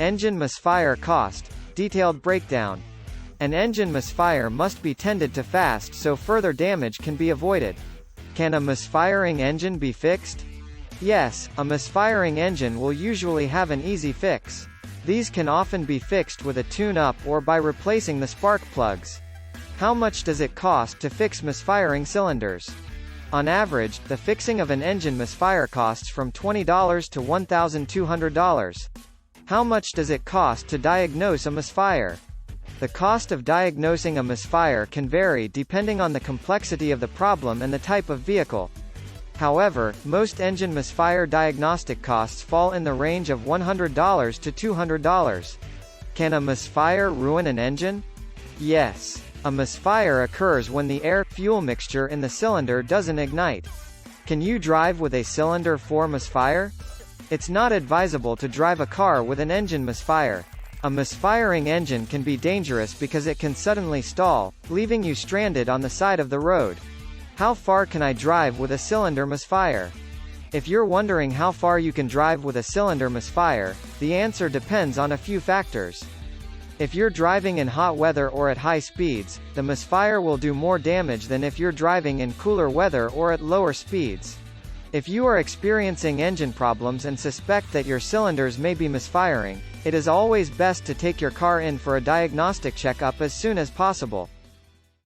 Engine misfire cost. Detailed breakdown. An engine misfire must be tended to fast so further damage can be avoided. Can a misfiring engine be fixed? Yes, a misfiring engine will usually have an easy fix. These can often be fixed with a tune-up or by replacing the spark plugs. How much does it cost to fix misfiring cylinders? On average, the fixing of an engine misfire costs from $20 to $1,200. How much does it cost to diagnose a misfire? The cost of diagnosing a misfire can vary depending on the complexity of the problem and the type of vehicle. However, most engine misfire diagnostic costs fall in the range of $100 to $200. Can a misfire ruin an engine? Yes. A misfire occurs when the air-fuel mixture in the cylinder doesn't ignite. Can you drive with a cylinder 4 misfire? It's not advisable to drive a car with an engine misfire. A misfiring engine can be dangerous because it can suddenly stall, leaving you stranded on the side of the road. How far can I drive with a cylinder misfire? If you're wondering how far you can drive with a cylinder misfire, the answer depends on a few factors. If you're driving in hot weather or at high speeds, the misfire will do more damage than if you're driving in cooler weather or at lower speeds. If you are experiencing engine problems and suspect that your cylinders may be misfiring, it is always best to take your car in for a diagnostic checkup as soon as possible.